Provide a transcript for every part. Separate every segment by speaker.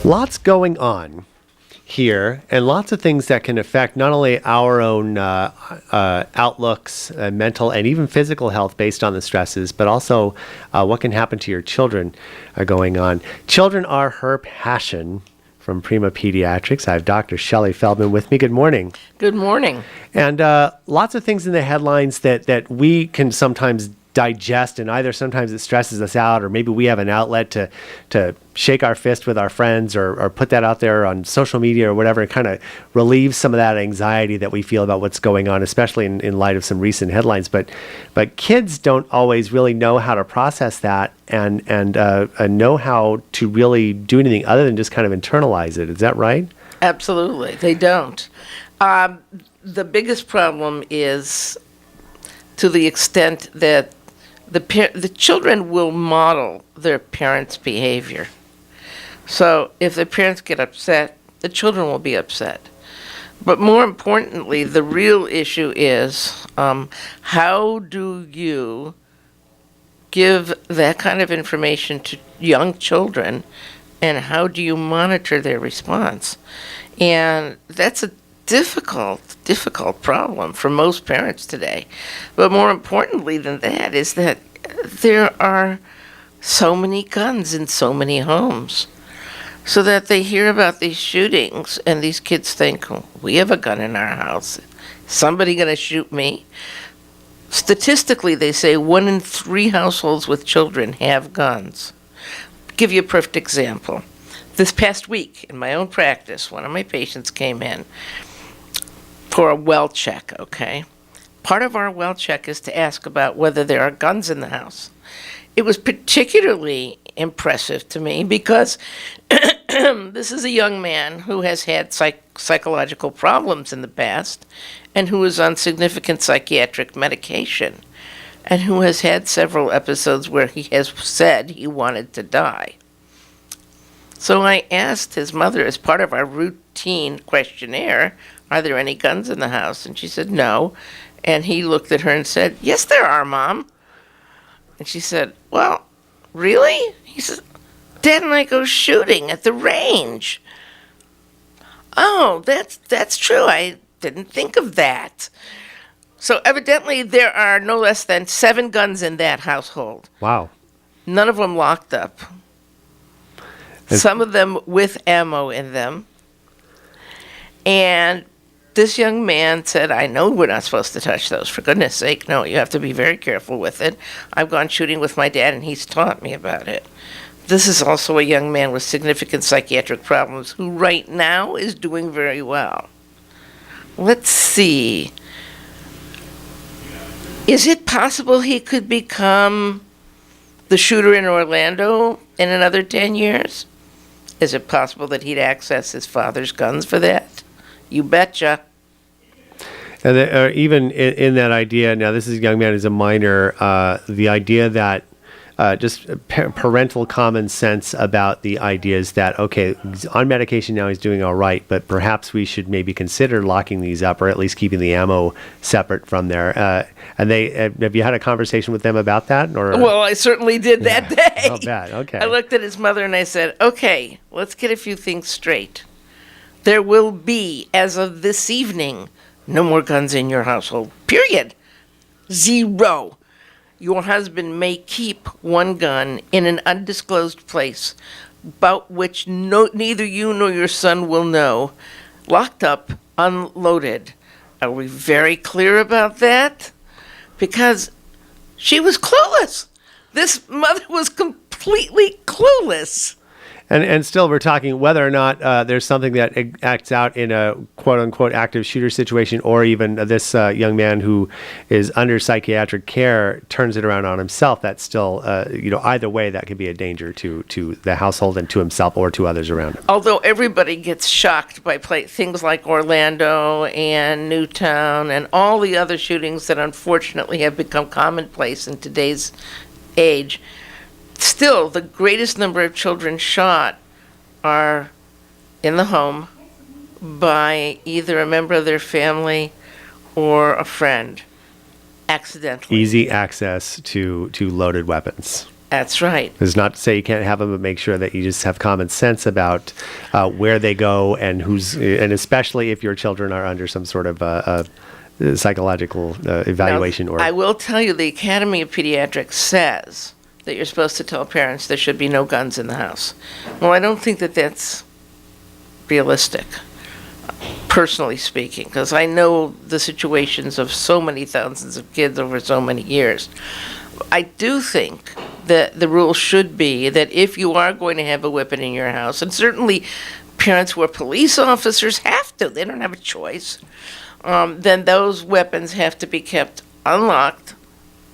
Speaker 1: Lots going on here, and lots of things that can affect not only our own outlooks, mental and even physical health based on the stresses, but also what can happen to your children going on. Children are her passion. From Prima Pediatrics, I have Dr. Shelly Feldman with me. Good morning.
Speaker 2: Good morning.
Speaker 1: And lots of things in the headlines that we can sometimes digest, and either sometimes it stresses us out, or maybe we have an outlet to shake our fist with our friends, or put that out there on social media or whatever, and kind of relieve some of that anxiety that we feel about what's going on, especially in light of some recent headlines. But kids don't always really know how to process that and know how to really do anything other than just kind of internalize it. Is that right?
Speaker 2: Absolutely, they don't. The biggest problem is to the extent that the children will model their parents' behavior. So if the parents get upset, the children will be upset. But more importantly, the real issue is how do you give that kind of information to young children, and how do you monitor their response? And that's a difficult problem for most parents today. But more importantly than that is that there are so many guns in so many homes, so that they hear about these shootings and these kids think, oh, we have a gun in our house. Somebody going to shoot me? Statistically, they say 1 in 3 households with children have guns. Give you a perfect example. This past week, in my own practice, one of my patients came in for a well check, okay? Part of our well check is to ask about whether there are guns in the house. It was particularly impressive to me because this is a young man who has had psychological problems in the past, and who is on significant psychiatric medication, and who has had several episodes where he has said he wanted to die. So I asked his mother, as part of our routine questionnaire, are there any guns in the house? And she said, no. And he looked at her and said, yes, there are, Mom. And she said, well, really? He said, Dad and I go shooting at the range. Oh, that's true. I didn't think of that. So evidently there are no less than 7 guns in that household.
Speaker 1: Wow. None
Speaker 2: of them locked up. Some of them with ammo in them. And this young man said, I know we're not supposed to touch those. For goodness sake, no, you have to be very careful with it. I've gone shooting with my dad, and he's taught me about it. This is also a young man with significant psychiatric problems who right now is doing very well. Let's see. Is it possible he could become the shooter in Orlando in another 10 years? Is it possible that he'd access his father's guns for that? You betcha.
Speaker 1: And even in that idea, now this is a young man who's a minor, the idea that just parental common sense about the ideas that, okay, he's on medication now, he's doing all right, but perhaps we should maybe consider locking these up, or at least keeping the ammo separate from there. And have you had a conversation with them about that? Or?
Speaker 2: Well, I certainly did that day.
Speaker 1: Oh, bad. Okay.
Speaker 2: I looked at his mother and I said, okay, let's get a few things straight. There will be, as of this evening, no more guns in your household, period. 0. Your husband may keep 1 gun in an undisclosed place, about which neither you nor your son will know, locked up, unloaded. Are we very clear about that? Because she was clueless. This mother was completely clueless.
Speaker 1: And still, we're talking whether or not there's something that acts out in a quote-unquote active shooter situation, or even this young man who is under psychiatric care turns it around on himself. That's still, either way, that could be a danger to the household and to himself or to others around him.
Speaker 2: Although everybody gets shocked by things like Orlando and Newtown and all the other shootings that unfortunately have become commonplace in today's age, still, the greatest number of children shot are in the home by either a member of their family or a friend, accidentally.
Speaker 1: Easy access to loaded weapons.
Speaker 2: That's right.
Speaker 1: It's not to say you can't have them, but make sure that you just have common sense about where they go and and especially if your children are under some sort of psychological evaluation.
Speaker 2: Now, I will tell you, the Academy of Pediatrics says that you're supposed to tell parents there should be no guns in the house. Well, I don't think that that's realistic, personally speaking, because I know the situations of so many thousands of kids over so many years. I do think that the rule should be that if you are going to have a weapon in your house, and certainly parents who are police officers have to, they don't have a choice, then those weapons have to be kept unlocked,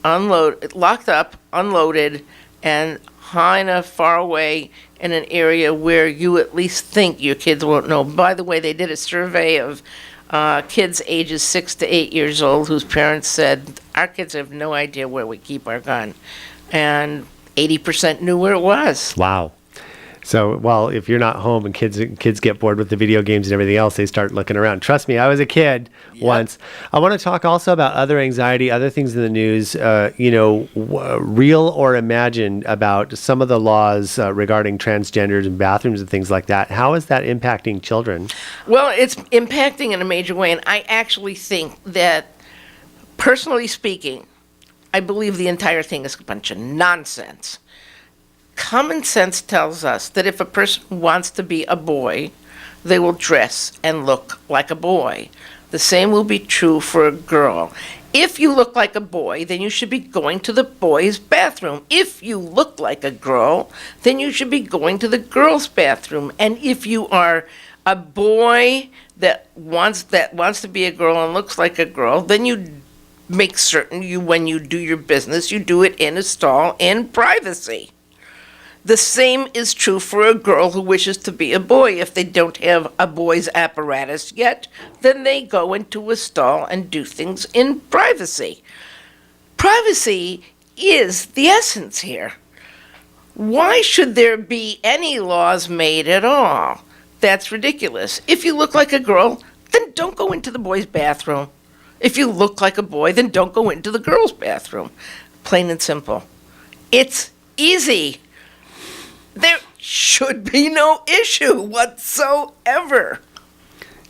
Speaker 2: locked up, unloaded, and high enough, far away in an area where you at least think your kids won't know. By the way, they did a survey of kids ages 6 to 8 years old whose parents said, our kids have no idea where we keep our gun. And 80% knew where it was.
Speaker 1: Wow. So, well, if you're not home and kids get bored with the video games and everything else, they start looking around. Trust me, I was a kid once. I want to talk also about other anxiety, other things in the news, real or imagined, about some of the laws regarding transgenders and bathrooms and things like that. How is that impacting children?
Speaker 2: Well, it's impacting in a major way, and I actually think that, personally speaking, I believe the entire thing is a bunch of nonsense. Common sense tells us that if a person wants to be a boy, they will dress and look like a boy. The same will be true for a girl. If you look like a boy, then you should be going to the boys' bathroom. If you look like a girl, then you should be going to the girls' bathroom. And if you are a boy that wants to be a girl and looks like a girl, then you make certain when you do your business, you do it in a stall in privacy. The same is true for a girl who wishes to be a boy. If they don't have a boy's apparatus yet, then they go into a stall and do things in privacy. Privacy is the essence here. Why should there be any laws made at all? That's ridiculous. If you look like a girl, then don't go into the boys' bathroom. If you look like a boy, then don't go into the girls' bathroom. Plain and simple. It's easy. There should be no issue whatsoever.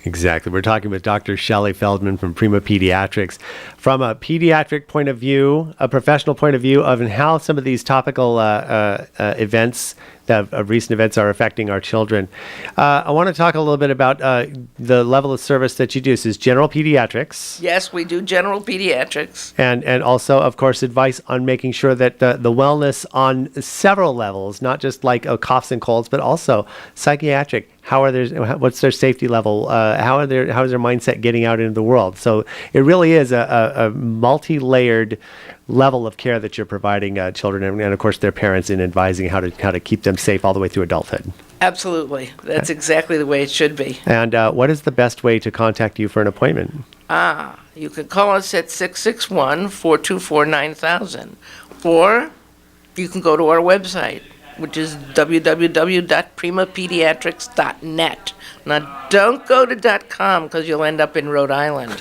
Speaker 1: Exactly. We're talking with Dr. Shelly Feldman from Prima Pediatrics. From a pediatric point of view, a professional point of view of how some of these topical events, recent events, are affecting our children. I want to talk a little bit about the level of service that you do. This is general pediatrics.
Speaker 2: Yes, we do general pediatrics.
Speaker 1: And also, of course, advice on making sure that the wellness on several levels, not just like coughs and colds, but also psychiatric. What's their safety level? How is their mindset getting out into the world? So it really is a multi-layered level of care that you're providing children and of course their parents in advising how to keep them safe all the way through adulthood.
Speaker 2: Absolutely. That's exactly the way it should be.
Speaker 1: And what is the best way to contact you for an appointment?
Speaker 2: You can call us at 661-424-9000, or you can go to our website, which is www.primapediatrics.net. Now, don't go to .com because you'll end up in Rhode Island.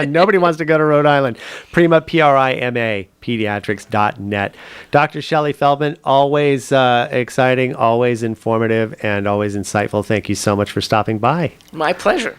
Speaker 1: Nobody wants to go to Rhode Island. Prima, P-R-I-M-A, pediatrics.net. Dr. Shelly Feldman, always exciting, always informative, and always insightful. Thank you so much for stopping by.
Speaker 2: My pleasure.